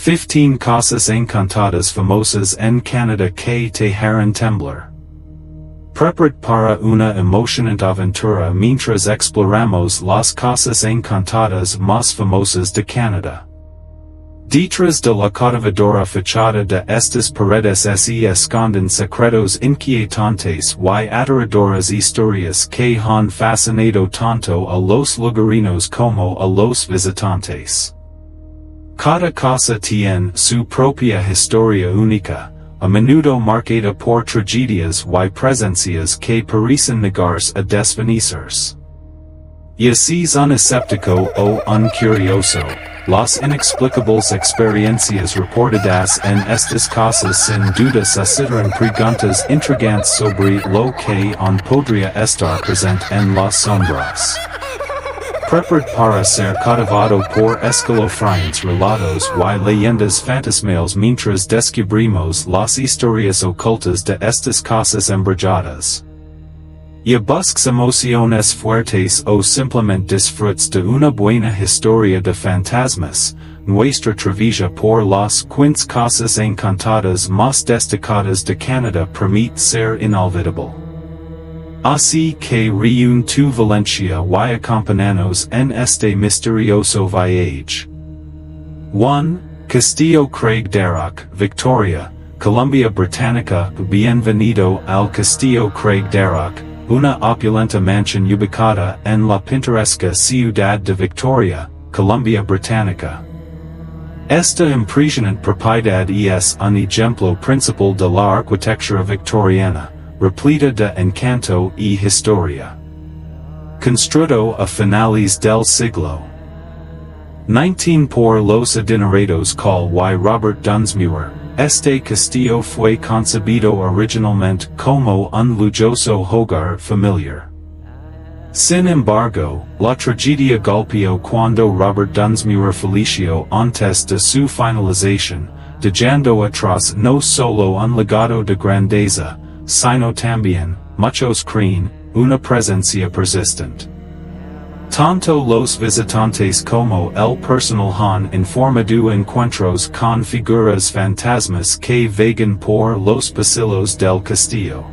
15 Casas Encantadas Famosas en Canadá que te Harán Temblar. Prepárate para una emocionante aventura mientras exploramos las casas encantadas más famosas de Canadá. Detrás de la cautivadora fachada de estas paredes se esconden secretos inquietantes y aterradoras historias que han fascinado tanto a los lugareños como a los visitantes. Cada casa tiene su propia historia única, a menudo marcada por tragedias y presencias que parecen negarse a desvanecerse. Ya seas un escéptico o un curioso, las inexplicables experiencias reportadas en estas casas sin duda suscitarán preguntas intrigantes sobre lo que aún podría estar presente en las sombras. Prepárate para ser cautivado por escalofriantes relatos y leyendas fantasmales mientras descubrimos las historias ocultas de estas casas embrujadas. Ya buscas emociones fuertes o simplemente disfrutas de una buena historia de fantasmas, nuestra travesía por las 15 casas encantadas más destacadas de Canadá permite ser inolvidable. Así que reúne tu Valencia y acompáñanos en este misterioso viaje. 1. Castillo Craig Darroch, Victoria, Columbia Británica. Bienvenido al Castillo Craig Darroch, una opulenta mansión ubicada en la pintoresca ciudad de Victoria, Columbia Británica. Esta impresionante propiedad es un ejemplo principal de la arquitectura victoriana, repleta de encanto y historia. Construido a finales del siglo XIX por los adinerados Carl y Robert Dunsmuir, este castillo fue concebido originalmente como un lujoso hogar familiar. Sin embargo, la tragedia golpeó cuando Robert Dunsmuir falleció antes de su finalización, dejando atrás no solo un legado de grandeza, sino también, muchos creen, una presencia persistente. Tanto los visitantes como el personal han informado encuentros con figuras fantasmas que vagan por los pasillos del castillo.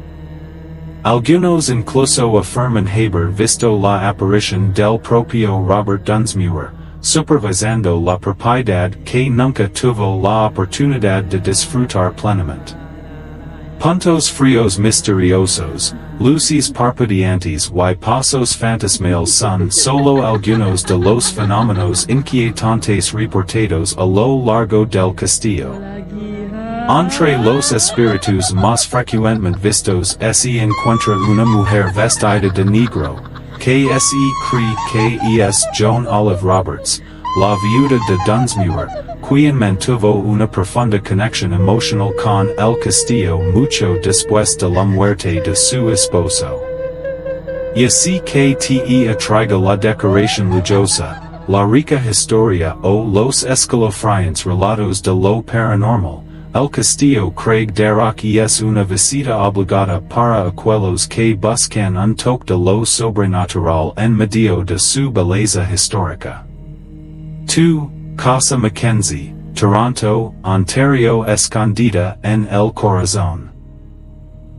Algunos incluso afirman haber visto la aparición del propio Robert Dunsmuir, supervisando la propiedad que nunca tuvo la oportunidad de disfrutar plenamente. Puntos fríos misteriosos, luces parpadeantes y pasos fantasmales son solo algunos de los fenómenos inquietantes reportados a lo largo del castillo. Entre los espíritus más frecuentemente vistos se encuentra una mujer vestida de negro, que se cree que es Joan Olive Roberts, la viuda de Dunsmuir, quien mantuvo una profunda conexión emocional con el castillo mucho después de la muerte de su esposo. Y así que te atraiga la decoración lujosa, la rica historia o los escalofriantes relatos de lo paranormal, el Castillo Craig Darroch es una visita obligada para aquellos que buscan un toque de lo sobrenatural en medio de su belleza histórica. 2. Casa Mackenzie, Toronto, Ontario. Escondida en el corazón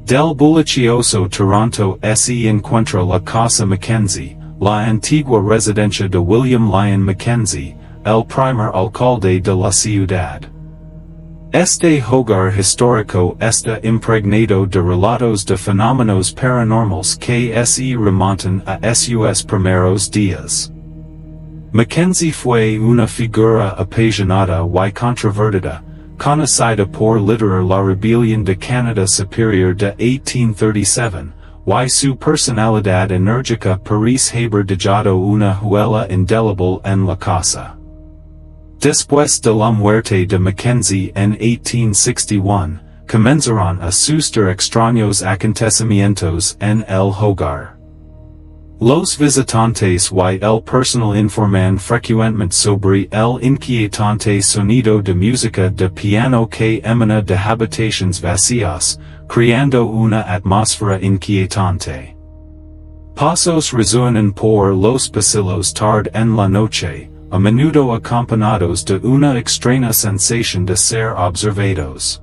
del bullicioso Toronto se encuentra la Casa Mackenzie, la antigua residencia de William Lyon Mackenzie, el primer alcalde de la ciudad. Este hogar histórico está impregnado de relatos de fenómenos paranormales que se remontan a sus primeros días. Mackenzie fue una figura apasionada y controvertida, conocida por liderar la rebelión de Canadá Superior de 1837, y su personalidad enérgica parece haber dejado una huella indeleble en la casa. Después de la muerte de Mackenzie en 1861, comenzaron a suceder extraños acontecimientos en el hogar. Los visitantes y el personal informan frecuentemente sobre el inquietante sonido de música de piano que emana de habitaciones vacías, creando una atmósfera inquietante. Pasos resuenan por los pasillos tarde en la noche, a menudo acompañados de una extraña sensación de ser observados.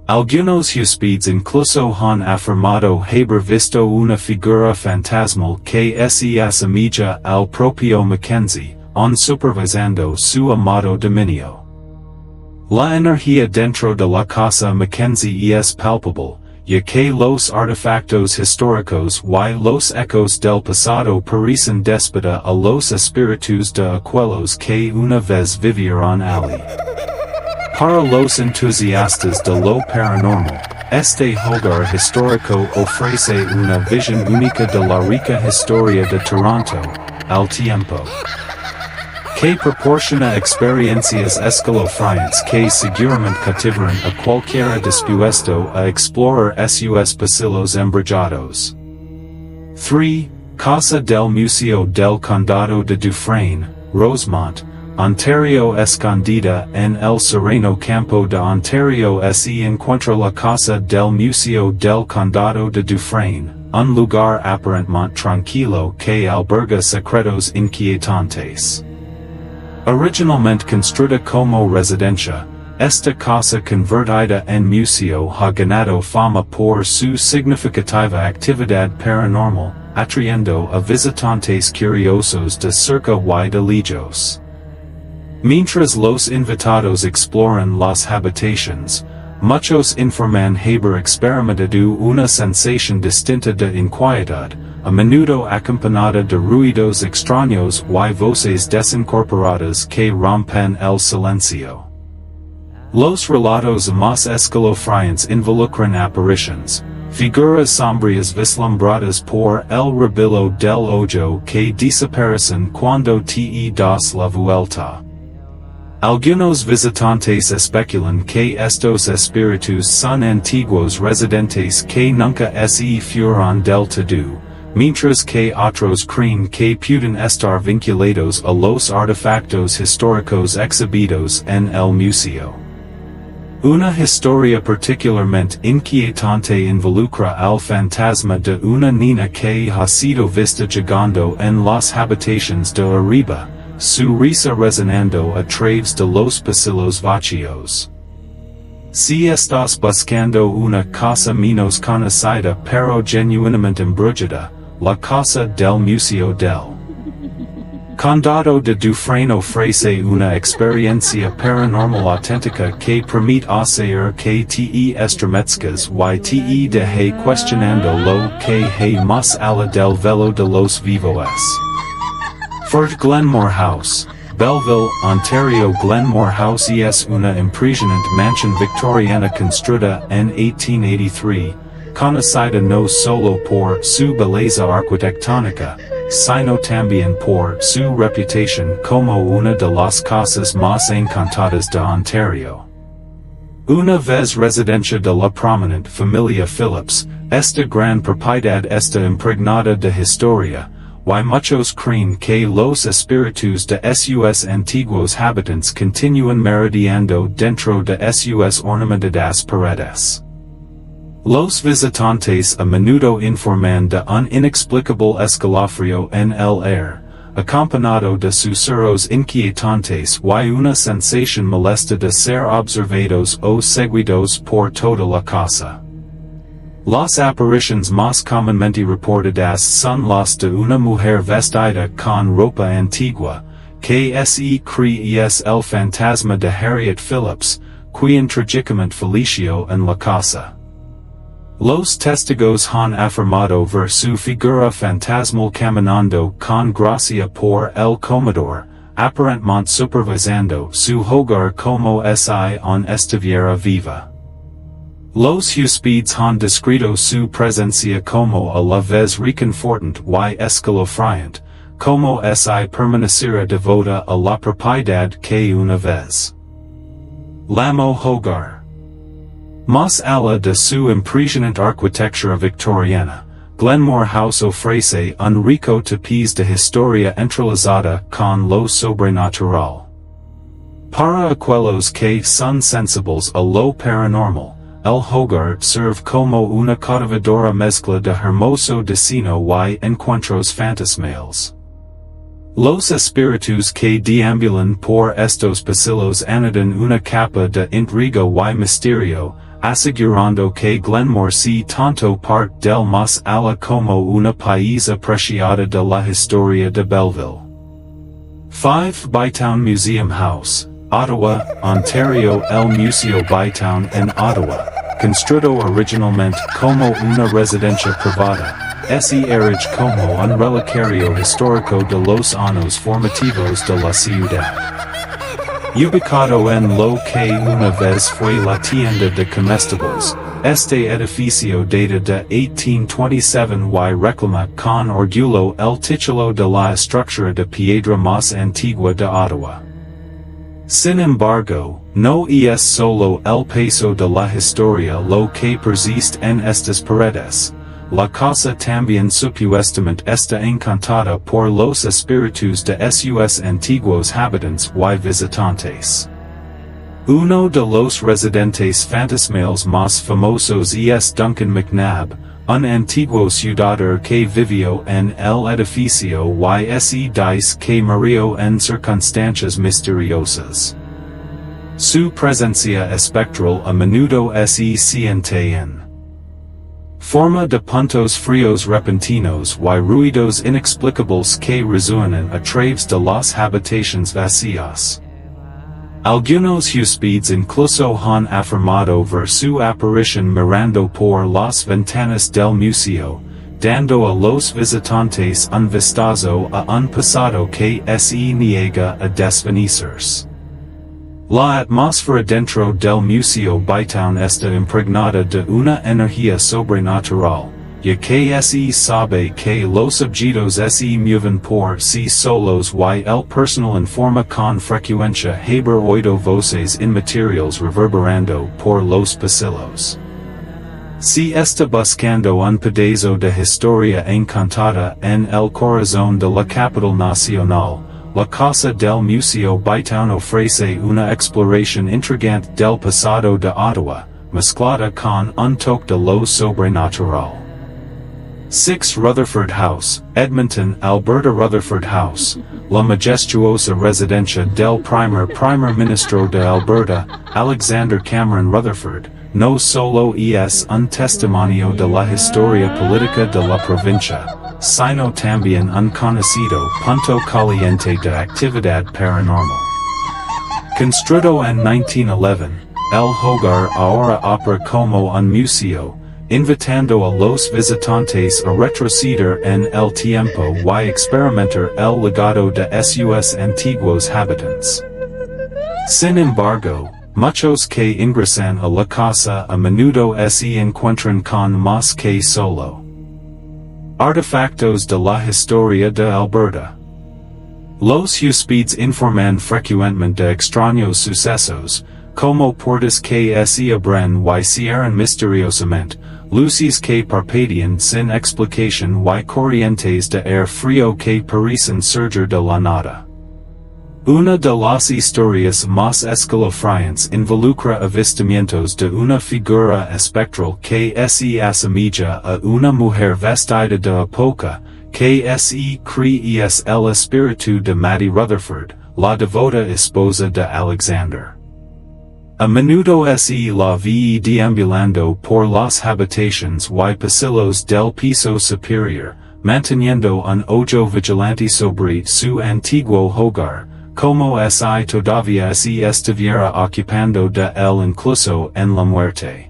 Algunos huéspedes incluso han afirmado haber visto una figura fantasmal que se asemilla al propio Mackenzie, supervisando su amado dominio. La energía dentro de la casa Mackenzie es palpable, ya que los artefactos históricos y los ecos del pasado parecen despertar a los espíritus de aquellos que una vez vivieron allí. Para los entusiastas de lo paranormal, este hogar histórico ofrece una visión única de la rica historia de Toronto, al tiempo que proporciona experiencias escalofriantes que seguramente cautivarán a cualquiera dispuesto a explorar sus pasillos embrajados. 3. Casa del Museo del Condado de Dufresne, Rosemont, Ontario escondida en el sereno campo de Ontario se encuentra la Casa del Museo del Condado de Dufresne, un lugar aparentemente tranquilo que alberga secretos inquietantes. Originalmente construida como residencia, esta casa convertida en museo ha ganado fama por su significativa actividad paranormal, atrayendo a visitantes curiosos de cerca y de lejos. Mientras los invitados exploran las habitaciones, muchos informan haber experimentado una sensación distinta de inquietud, a menudo acompañada de ruidos extraños y voces desincorporadas que rompen el silencio. Los relatos más escalofriantes involucran apariciones, figuras sombrías vislumbradas por el rabillo del ojo que desaparecen cuando te das la vuelta. Algunos visitantes especulan que estos espíritus son antiguos residentes que nunca se fueron del todo, mientras que otros creen que pueden estar vinculados a los artefactos históricos exhibidos en el museo. Una historia particularmente inquietante involucra al fantasma de una niña que ha sido vista llegando en las habitaciones de arriba, su risa resonando a través de los pasillos vacíos. Si estás buscando una casa menos conocida pero genuinamente embrujada, la Casa del Museo del Condado de Dufresne ofrece una experiencia paranormal auténtica que permite hacer que te estremezcas y te deje cuestionando lo que hay más allá del velo de los vivos. Fort Glenmore House, Belleville, Ontario. Glenmore House es una impresionante mansión victoriana construida en 1883, conocida no solo por su belleza arquitectónica, sino también por su reputación como una de las casas más encantadas de Ontario. Una vez residencia de la prominente familia Phillips, esta gran propiedad está impregnada de historia, y muchos creen que los espíritus de sus antiguos habitantes continúan merodeando dentro de sus ornamentadas paredes. Los visitantes a menudo informan de un inexplicable escalofrío en el aire, acompañado de susurros inquietantes y una sensación molesta de ser observados o seguidos por toda la casa. Las apariciones más comúnmente reportadas son las de una mujer vestida con ropa antigua, que se cree es el fantasma de Harriet Phillips, quien trágicamente falleció en la casa. Los testigos han afirmado ver su figura fantasmal caminando con gracia por el comedor, aparentemente supervisando su hogar como si estuviera viva. Los huéspedes han descrito su presencia como a la vez reconfortante y escalofriante, como si permaneciera devota a la propiedad que una vez llamó hogar. Más allá de su impresionante arquitectura victoriana, Glenmore House ofrece un rico tapiz de historia entrelazada con lo sobrenatural. Para aquellos que son sensibles a lo paranormal, el hogar serve como una cautivadora mezcla de hermoso destino y encuentros fantasmales. Los espíritus que deambulan por estos pasillos añaden una capa de intriga y misterio, asegurando que Glenmore se tanto parte del más allá como una pieza apreciada de la historia de Belleville. 5 Bytown Museum House, Ottawa, Ontario. El Museo Bytown en Ottawa, construido originalmente como una residencia privada, se erige como un relicario histórico de los años formativos de la ciudad. Ubicado en lo que una vez fue la tienda de comestibles, este edificio data de 1827 y reclama con orgullo el título de la estructura de piedra más antigua de Ottawa. Sin embargo, no es solo el peso de la historia lo que persiste en estas paredes. La casa también supuestamente está encantada por los espíritus de sus antiguos habitantes y visitantes. Uno de los residentes fantasmales más famosos es Duncan McNabb, un antiguo ciudadano que vivió en el edificio y se dice que murió en circunstancias misteriosas. Su presencia espectral a menudo se siente en forma de puntos fríos repentinos y ruidos inexplicables que resuenan a través de las habitaciones vacías. Algunos huéspedes incluso han afirmado ver su aparición mirando por las ventanas del museo, dando a los visitantes un vistazo a un pasado que se niega a desvanecerse. La atmósfera dentro del Museo Bytown está impregnada de una energía sobrenatural, ya que se sabe que los objetos se mueven por sí solos y el personal informa con frecuencia haber oído voces inmateriales reverberando por los pasillos. Si está buscando un pedazo de historia encantada en el corazón de la capital nacional, la Casa del Museo Bytown ofrece una exploración intrigante del pasado de Ottawa, mezclada con un toque de lo sobrenatural. 6 Rutherford House, Edmonton, Alberta. Rutherford House, la majestuosa residencia del primer ministro de Alberta, Alexander Cameron Rutherford, no solo es un testimonio de la historia política de la provincia, sino también un conocido punto caliente de actividad paranormal. Construido en 1911, el hogar ahora opera como un museo, invitando a los visitantes a retroceder en el tiempo y experimentar el legado de sus antiguos habitantes. Sin embargo, muchos que ingresan a la casa a menudo se encuentran con más que solo artefactos de la historia de Alberta. Los huéspedes informan frecuentemente de extraños sucesos, como puertas que se abren y cierran misteriosamente, luces que parpadean sin explicación y corrientes de aire frío que parecen surgir de la nada. Una de las historias más escalofriantes involucra avistamientos de una figura espectral que se asemilla a una mujer vestida de época, que se cree es el espíritu de Maddie Rutherford, la devota esposa de Alexander. A menudo se la ve deambulando por las habitaciones y pasillos del piso superior, manteniendo un ojo vigilante sobre su antiguo hogar, como si todavía se estuviera ocupando de él incluso en la muerte.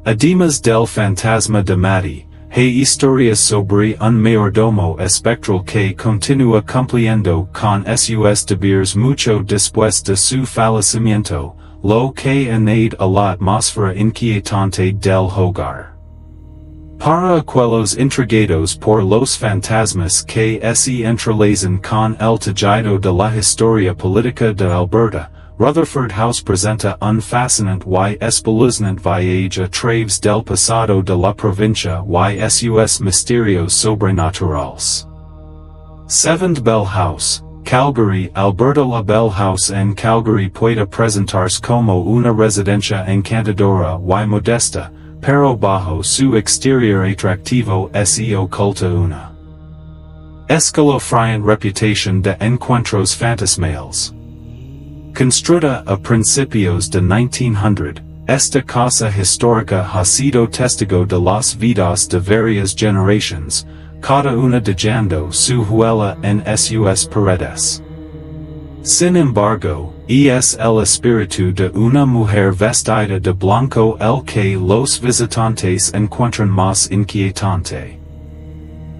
Además del fantasma de Maddie, hay historias sobre un mayordomo espectral que continúa cumpliendo con sus deberes mucho después de su fallecimiento, lo que añade a la atmósfera inquietante del hogar. Para aquellos intrigados por los fantasmas que se entrelazan con el tejido de la historia política de Alberta, Rutherford House presenta un fascinante y espeluznante viaje a través del pasado de la provincia y sus misterios sobrenaturales. 7 Bell House, Calgary, Alberta. La Bell House en Calgary puede presentarse como una residencia encantadora y modesta, pero bajo su exterior atractivo se oculta una Escalofriant reputación de encuentros fantasmales. Construida a principios de 1900, esta casa histórica ha sido testigo de las vidas de varias generaciones, cada una dejando su huella en sus paredes. Sin embargo, es el espíritu de una mujer vestida de blanco el que los visitantes encuentran más inquietante.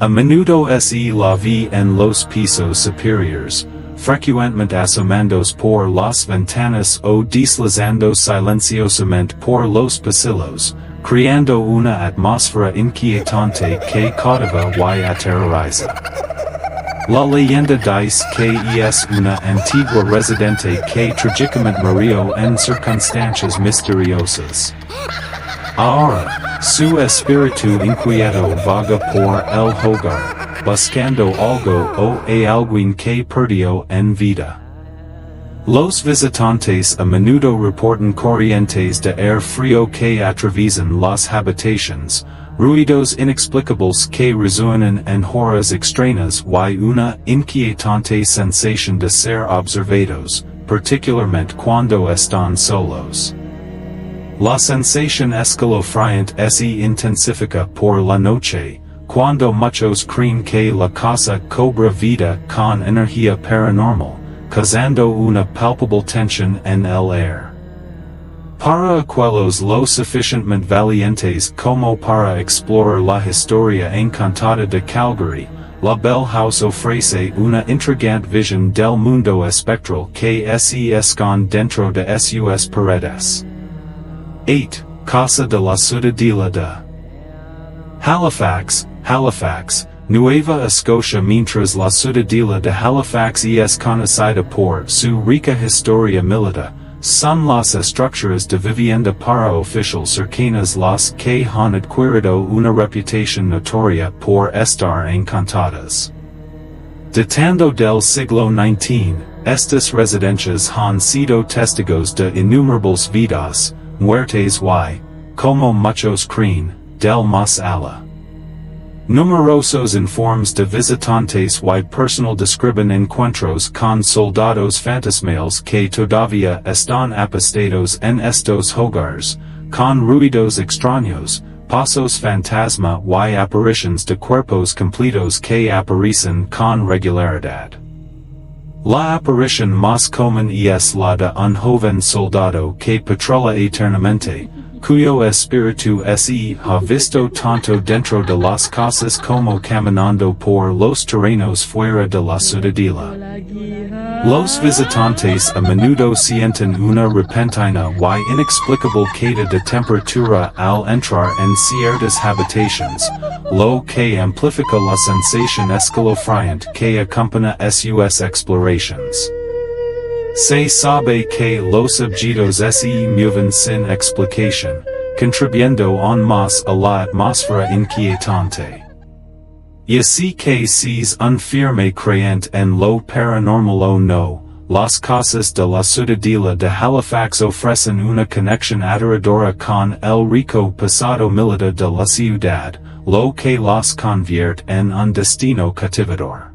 A menudo la ve en los pisos superiores, frecuentemente asomándose por las ventanas o deslizando silenciosamente por los pasillos, creando una atmósfera inquietante que cautiva y aterroriza. La leyenda dice que es una antigua residente que trágicamente murió en circunstancias misteriosas. Ahora, su espíritu inquieto vaga por el hogar, buscando algo o alguien que perdió en vida. Los visitantes a menudo reportan corrientes de aire frío que atraviesan las habitaciones, ruidos inexplicables que resuenan en horas extrañas y una inquietante sensación de ser observados, particularmente cuando están solos. La sensación escalofriante se intensifica por la noche, cuando muchos creen que la casa cobra vida con energía paranormal, causando una palpable tensión en el aire. Para aquellos lo suficientemente valientes como para explorar la historia encantada de Calgary, la Bell House ofrece una intrigante visión del mundo espectral que se esconde dentro de sus paredes. 8. Casa de la Ciudadela de Halifax, Nueva Escocia. Mientras la Ciudadela de Halifax es conocida por su rica historia militar, son las estructuras de vivienda para oficiales cercanas las que han adquirido una reputación notoria por estar encantadas. Datando del siglo XIX, estas residencias han sido testigos de innumerables vidas, muertes y, como muchos creen, del más allá. Numerosos informes de visitantes y personal describen encuentros con soldados fantasmales que todavía están apostados en estos hogares, con ruidos extraños, pasos fantasma y apariciones de cuerpos completos que aparecen con regularidad. La aparición más común es la de un joven soldado que patrulla eternamente, cuyo espíritu se ha visto tanto dentro de las casas como caminando por los terrenos fuera de la ciudadela. Los visitantes a menudo sienten una repentina y inexplicable caída de temperatura al entrar en ciertas habitaciones, lo que amplifica la sensación escalofriante que acompaña sus exploraciones. Se sabe que los objetos se mueven sin explicación, contribuyendo aún más a la atmósfera inquietante. Y así que seas un firme creyente en lo paranormal o no, las casas de la Ciudadela de Halifax ofrecen una conexión aterradora con el rico pasado militar de la ciudad, lo que las convierte en un destino cautivador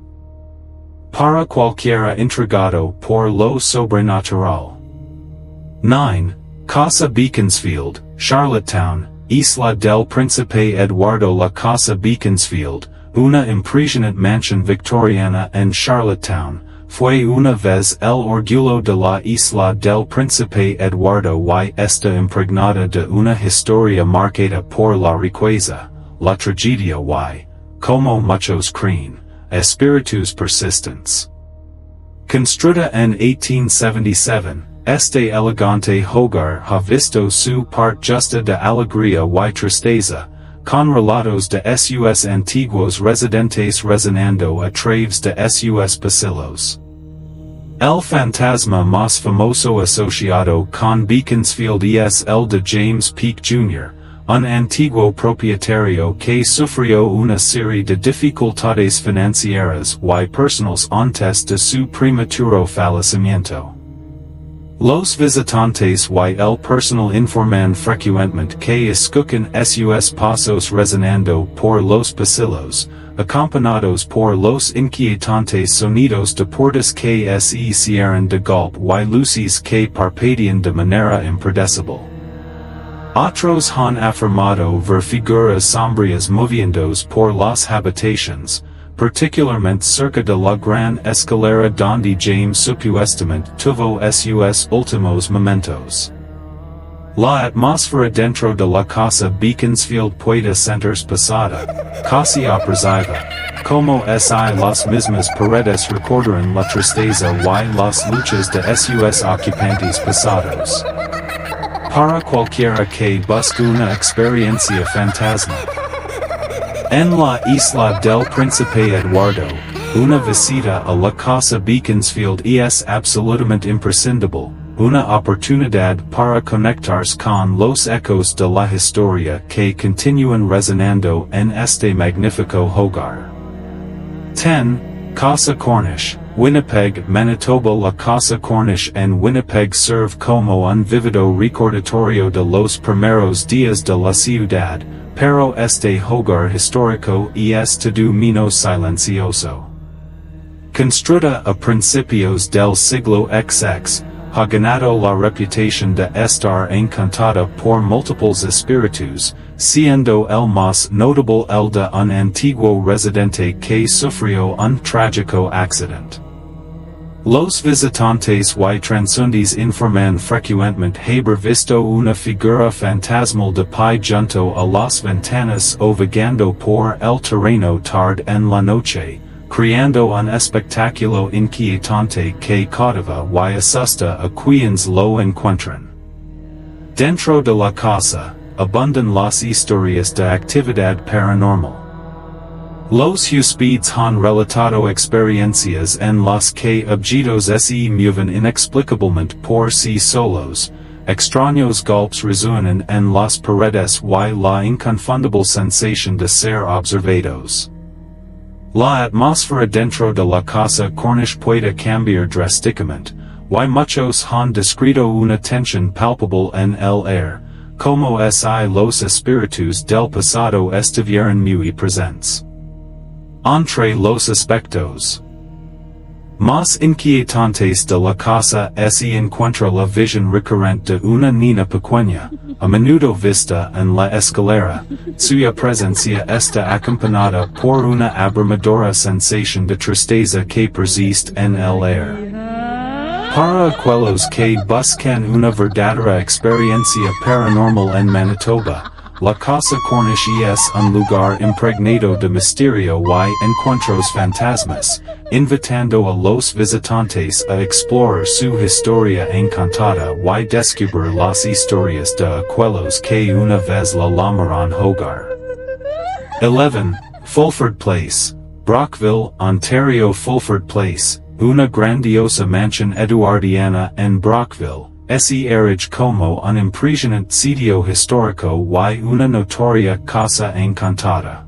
para cualquiera intrigado por lo sobrenatural. 9. Casa Beaconsfield, Charlottetown, Isla del Príncipe Eduardo. La Casa Beaconsfield, una impresionante mansión victoriana en Charlottetown, fue una vez el orgullo de la Isla del Príncipe Eduardo y está impregnada de una historia marcada por la riqueza, la tragedia y, como muchos creen, espíritus persistentes. Construida en 1877, este elegante hogar ha visto su parte justa de alegría y tristeza, con relatos de sus antiguos residentes resonando a través de sus pasillos. El fantasma más famoso asociado con Beaconsfield es el de James Peake Jr., un antiguo propietario que sufrió una serie de dificultades financieras y personales antes de su prematuro fallecimiento. Los visitantes y el personal informan frecuentemente que escuchan sus pasos resonando por los pasillos, acompañados por los inquietantes sonidos de puertas que se cierran de golpe y luces que parpadean de manera impredecible. Otros han afirmado ver figuras sombrías moviéndose por las habitaciones, particularmente cerca de la gran escalera donde James supuestamente tuvo sus últimos momentos. La atmósfera dentro de la casa Beaconsfield puede sentirse pesada, casi opresiva, como si las mismas paredes recordaran la tristeza y las luchas de sus ocupantes pasados. Para cualquiera que busque una experiencia fantasma. En la isla del Príncipe Eduardo, una visita a la casa Beaconsfield es absolutamente imprescindible, una oportunidad para conectarse con los ecos de la historia que continúan resonando en este magnífico hogar. 10. Casa Cornish, Winnipeg, Manitoba. La Casa Cornish en Winnipeg serve como un vívido recordatorio de los primeros días de la ciudad, pero este hogar histórico es todo menos silencioso. Construida a principios del siglo XX, ha ganado la reputación de estar encantada por múltiples espíritus, siendo el más notable el de un antiguo residente que sufrió un trágico accidente. Los visitantes y transeúntes informan frecuentemente haber visto una figura fantasmal de pie junto a las ventanas o vagando por el terreno tarde en la noche, creando un espectáculo inquietante que cautiva y asusta a quienes lo encuentran. Dentro de la casa, abundan las historias de actividad paranormal. Los huéspedes han relatado experiencias en las que objetos se mueven inexplicablemente por sí solos, extraños golpes resuenan en las paredes y la inconfundible sensación de ser observados. La atmósfera dentro de la casa Cornish puede cambiar drásticamente, y muchos han descrito una tensión palpable en el aire, como si los espíritus del pasado estuvieran muy presentes. Entre los aspectos más inquietantes de la casa se encuentra la visión recurrente de una niña pequeña, a menudo vista en la escalera, cuya presencia está acompañada por una abrumadora sensación de tristeza que persiste en el aire. Para aquellos que buscan una verdadera experiencia paranormal en Manitoba, la Casa Cornish es un lugar impregnado de misterio y encuentros fantasmas, invitando a los visitantes a explorar su historia encantada y descubrir las historias de aquellos que una vez la llamaron hogar. 11. Fulford Place, Brockville, Ontario. Fulford Place, una grandiosa mansión eduardiana en Brockville, se erige como un impresionante sitio histórico y una notoria casa encantada.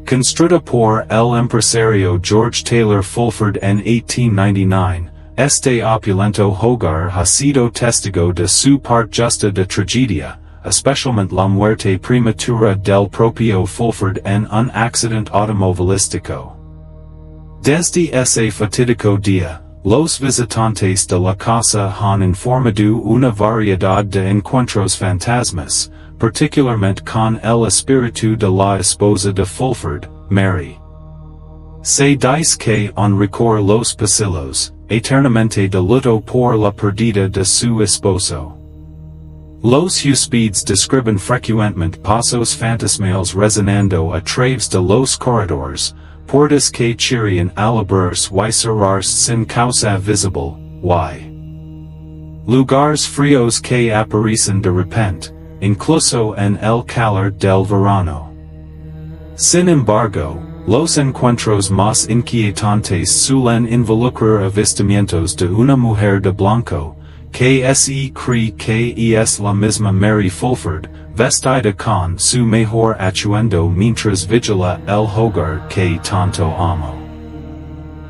Construida por el empresario George Taylor Fulford en 1899, este opulento hogar ha sido testigo de su parte justa de tragedia, especialmente la muerte prematura del propio Fulford en un accidente automovilístico. Desde ese fatídico día, los visitantes de la casa han informado una variedad de encuentros fantasmas, particularmente con el espíritu de la esposa de Fulford, Mary. Se dice que han recorrido los pasillos, eternamente de luto por la pérdida de su esposo. Los huéspedes describen frecuentemente pasos fantasmales resonando a través de los corredores, puertas que chirrían al abrirse y cerrarse sin causa visible, y lugares fríos que aparecen de repente, incluso en el calor del verano. Sin embargo, los encuentros más inquietantes suelen involucrar avistamientos de una mujer de blanco, que se cree que es la misma Mary Fulford, vestida con su mejor atuendo mientras vigila el hogar que tanto amo.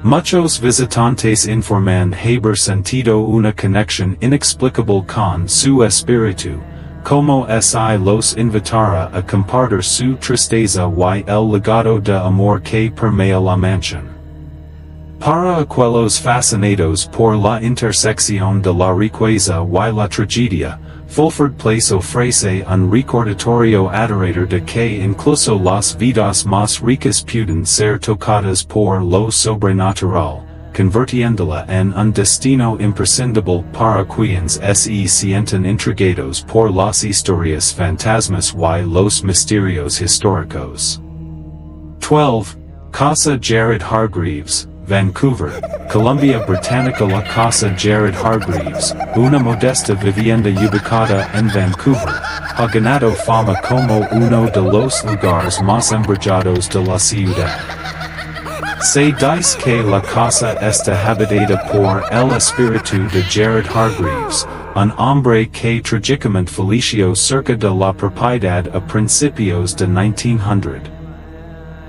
Muchos visitantes informan haber sentido una conexión inexplicable con su espíritu, como si los invitara a compartir su tristeza y el legado de amor que permea la mansión. Para aquellos fascinados por la intersección de la riqueza y la tragedia, Fulford Place ofrece un recordatorio aterrador de que incluso las vidas más ricas pueden ser tocadas por lo sobrenatural, convirtiéndola en un destino imprescindible para quienes se sienten intrigados por las historias fantasmas y los misterios históricos. 12. Casa Jared Hargreaves, Vancouver, Columbia Británica. La Casa Jared Hargreaves, una modesta vivienda ubicada en Vancouver, ha ganado fama como uno de los lugares más embrujados de la ciudad. Se dice que la casa está habitada por el espíritu de Jared Hargreaves, un hombre que trágicamente falleció cerca de la propiedad a principios de 1900.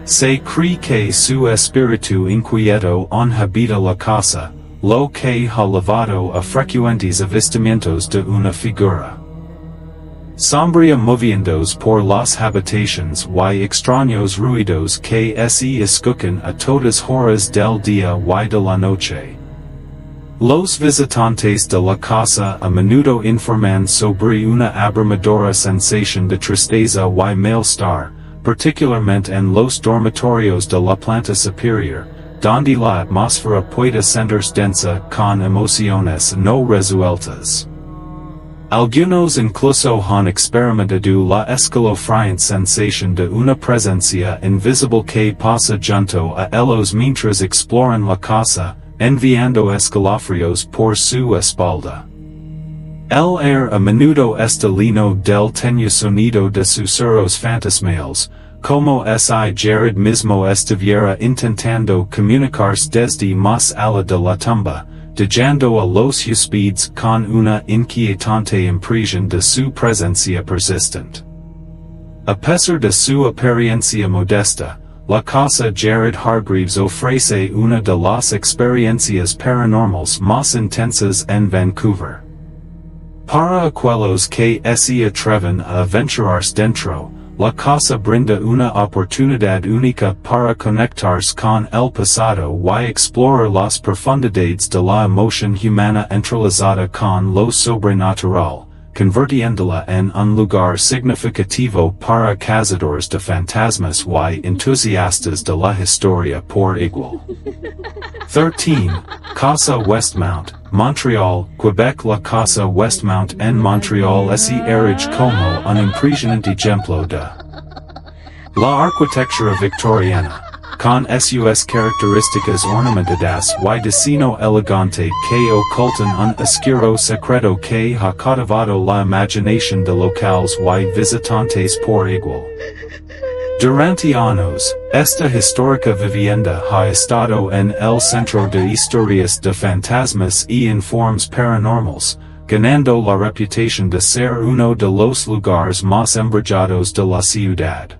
Se cree que su espíritu inquieto aún habita la casa, lo que ha llevado a frecuentes avistamientos de una figura sombría moviéndose por las habitaciones y extraños ruidos que se escuchan a todas horas del día y de la noche. Los visitantes de la casa a menudo informan sobre una abrumadora sensación de tristeza y malestar, particularmente en los dormitorios de la planta superior, donde la atmósfera puede sentirse densa con emociones no resueltas. Algunos incluso han experimentado la escalofriante sensación de una presencia invisible que pasa junto a ellos mientras exploran la casa, enviando escalofríos por su espalda. El aire a menudo está lleno del tenue sonido de susurros fantasmales, como si Jared mismo estuviera intentando comunicarse desde más allá de la tumba, dejando a los huéspedes con una inquietante impresión de su presencia persistente. A pesar de su apariencia modesta, la casa Jared Hargreaves ofrece una de las experiencias paranormales más intensas en Vancouver. Para aquellos que se atreven a aventurarse dentro, la casa brinda una oportunidad única para conectarse con el pasado y explorar las profundidades de la emoción humana entrelazada con lo sobrenatural, convirtiéndola en un lugar significativo para cazadores de fantasmas y entusiastas de la historia por igual. 13. Casa Westmount, Montreal, Quebec. La Casa Westmount en Montreal se erige como un impresionante ejemplo de la arquitectura victoriana, con sus características ornamentadas y diseño elegante que ocultan un oscuro secreto que ha cautivado la imaginación de locales y visitantes por igual. Durante años, esta histórica vivienda ha estado en el centro de historias de fantasmas y informes paranormales, ganando la reputación de ser uno de los lugares más embrujados de la ciudad.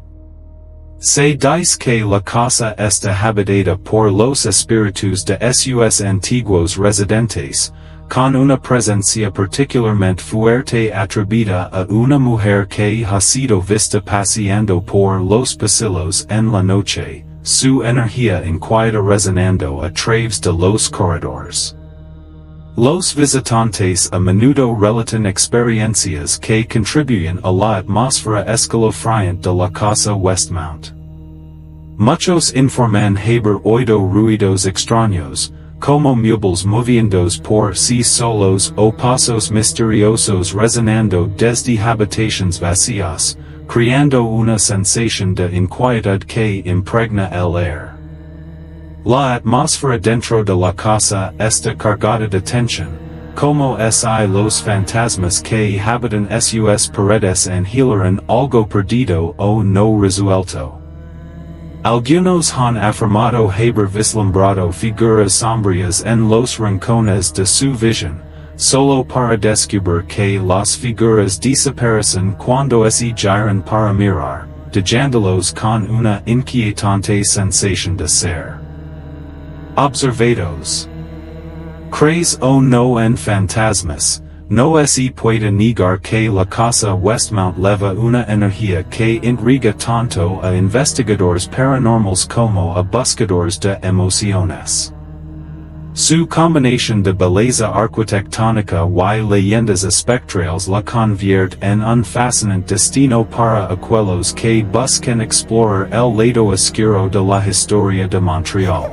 Se dice que la casa está habitada por los espíritus de sus antiguos residentes, con una presencia particularmente fuerte atribuida a una mujer que ha sido vista paseando por los pasillos en la noche, su energía inquieta resonando a través de los corredores. Los visitantes a menudo relatan experiencias que contribuyen a la atmósfera escalofriante de la Casa Westmount. Muchos informan haber oído ruidos extraños, como muebles moviéndose por sí solos o pasos misteriosos resonando desde habitaciones vacías, creando una sensación de inquietud que impregna el aire. La atmósfera dentro de la casa está cargada de tensión, como si los fantasmas que habitan sus paredes anhelaran algo perdido o no resuelto. Algunos han afirmado haber vislumbrado figuras sombrías en los rincones de su visión, solo para descubrir que las figuras desaparecen cuando se giran para mirar, dejándolos con una inquietante sensación de ser observados. ¿Crees o no en fantasmas? no se puede negar que la casa Westmount leva una energía que intriga tanto a investigadores paranormales como a buscadores de emociones. Su combinación de belleza arquitectónica y leyendas espectrales la convierte en un fascinante destino para aquellos que buscan explorar el lado oscuro de la historia de Montreal.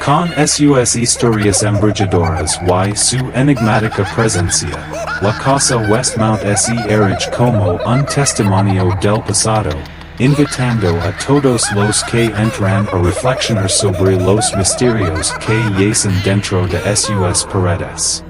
Con sus historias embrujadoras y su enigmática presencia, la casa Westmount se erige como un testimonio del pasado, invitando a todos los que entran a reflexionar sobre los misterios que yacen dentro de sus paredes.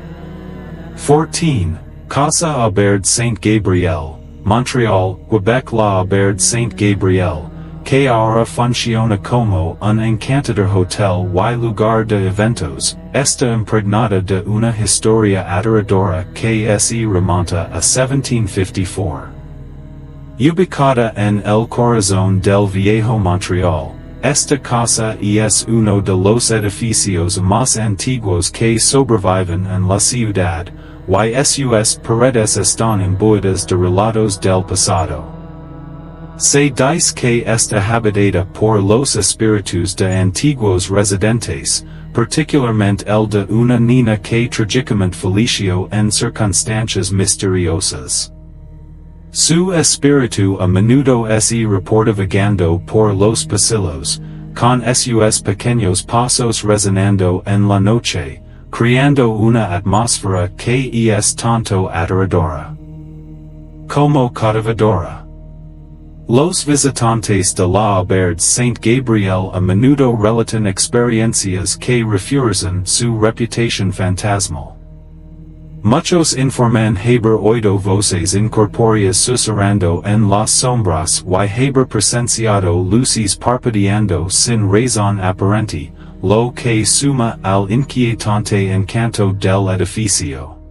14. Casa Aubert Saint-Gabriel, Montreal, Quebec. La Aubert Saint-Gabriel, que ahora funciona como un encantador hotel y lugar de eventos, está impregnada de una historia aterradora que se remonta a 1754. Ubicada en el corazón del viejo Montreal, esta casa es uno de los edificios más antiguos que sobreviven en la ciudad, y sus paredes están imbuidas de relatos del pasado. Se dice que está habitada por los espíritus de antiguos residentes, particularmente el de una niña que trágicamente falleció en circunstancias misteriosas. Su espíritu a menudo se reporta vagando por los pasillos, con sus pequeños pasos resonando en la noche, creando una atmósfera que es tanto aterradora como cautivadora. Los visitantes de la Aubert Saint-Gabriel a menudo relatan experiencias que refuerzan su reputación fantasmal. Muchos informan haber oído voces incorpóreas susurrando en las sombras y haber presenciado luces parpadeando sin razón aparente, lo que suma al inquietante encanto del edificio.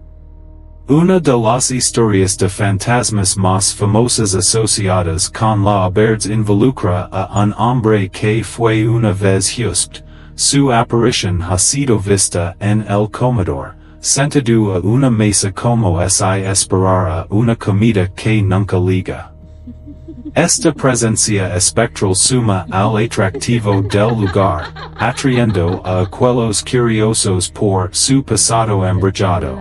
Una de las historias de fantasmas más famosas asociadas con la Aubert involucra a un hombre que fue una vez justo. Su aparición ha sido vista en el comedor, sentado a una mesa como si esperara una comida que nunca llega. Esta presencia espectral suma al atractivo del lugar, atrayendo a aquellos curiosos por su pasado embrujado.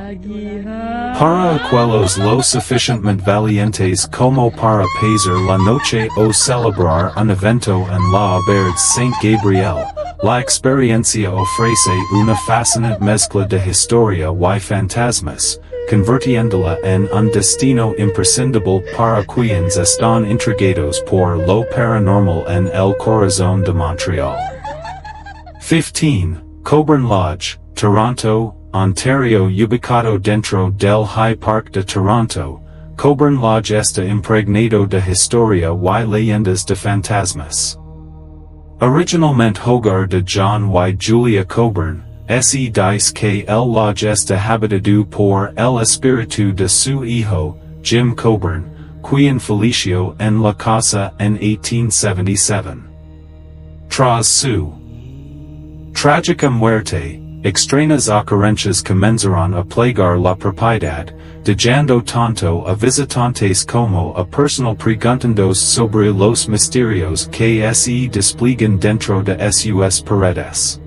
Para aquellos lo suficientemente valientes como para pasar la noche o celebrar un evento en la Aubert Saint-Gabriel, la experiencia ofrece una fascinante mezcla de historia y fantasmas, convirtiéndola en un destino imprescindible para quienes están intrigados por lo paranormal en el corazón de Montreal. 15. Coburn Lodge, Toronto, Ontario. Ubicado dentro del High Park de Toronto, Coburn Lodge está impregnado de historia y leyendas de fantasmas. Originalmente hogar de John y Julia Coburn, se dice que el lodge está habitado por el espíritu de su hijo, Jim Coburn, quien falleció en la casa en 1877. Tras su trágica muerte, extrañas ocurrencias comenzaron a plagar la propiedad, dejando tanto a visitantes como a personal preguntando sobre los misterios que se despliegan dentro de sus paredes.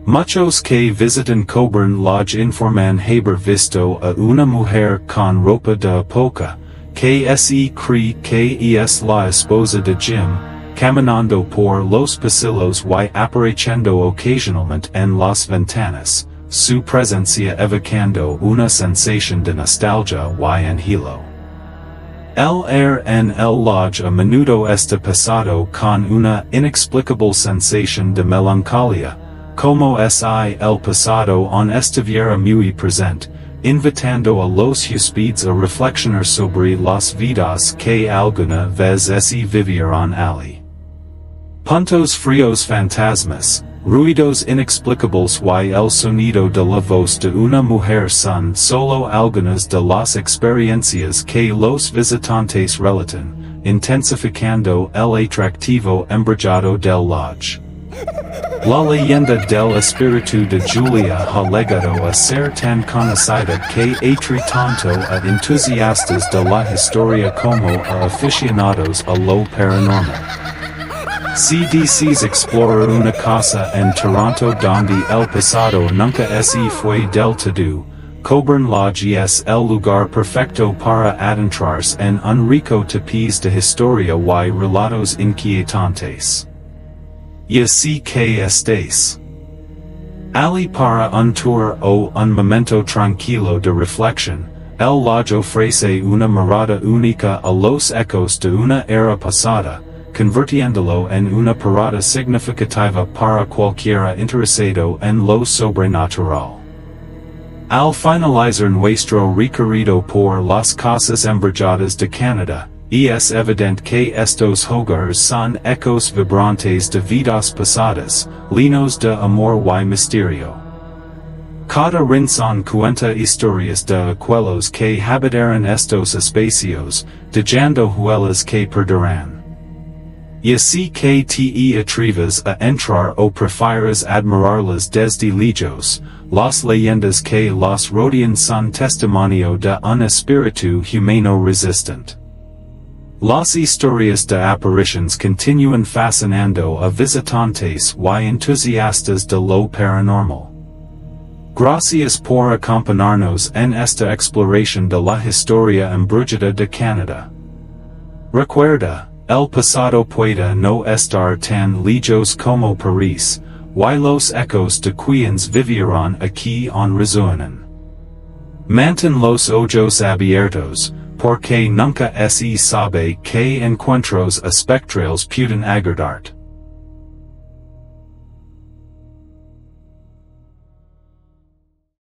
Muchos que visitan Coburn Lodge informan haber visto a una mujer con ropa de época, que se cree que es la esposa de Jim, caminando por los pasillos y apareciendo ocasionalmente en las ventanas, su presencia evocando una sensación de nostalgia y anhelo. El air en el lodge a menudo está pasado con una inexplicable sensación de melancolía, como si el pasado aún estuviera muy presente, invitando a los huéspedes a reflexionar sobre las vidas que alguna vez se vivieron allí. Puntos fríos fantasmas, ruidos inexplicables y el sonido de la voz de una mujer son solo algunas de las experiencias que los visitantes relatan, intensificando el atractivo embrujado del lodge. La leyenda del espíritu de Julia ha legado a ser tan conocida que atrae tanto a entusiastas de la historia como a aficionados a lo paranormal. Si deseas explorar una casa en Toronto donde el pasado nunca se fue del todo, Coburn Lodge es el lugar perfecto para adentrarse en un rico tapiz de historia y relatos inquietantes. Y así que estés allí para un tour o un momento tranquilo de reflexión, el lodge ofrece una mirada única a los ecos de una era pasada, convirtiéndolo en una parada significativa para cualquiera interesado en lo sobrenatural. Al finalizar nuestro recorrido por las casas embrujadas de Canadá, es evidente que estos hogares son ecos vibrantes de vidas pasadas, llenos de amor y misterio. Cada rincón cuenta historias de aquellos que habitaron estos espacios, dejando huellas que perderán. Y así que te atreves a entrar o prefieres admirarlas desde lejos, las leyendas que los rodean son testimonio de un espíritu humano resistente. Las historias de apariciones continúan fascinando a visitantes y entusiastas de lo paranormal. Gracias por acompañarnos en esta exploración de la historia embrujada de Canadá. Recuerda, el pasado puede no estar tan lejos como París, y los ecos de quienes vivieron aquí aún resuenan. Mantén los ojos abiertos, porque nunca se sabe que encuentros espectrales pueden aguardarte.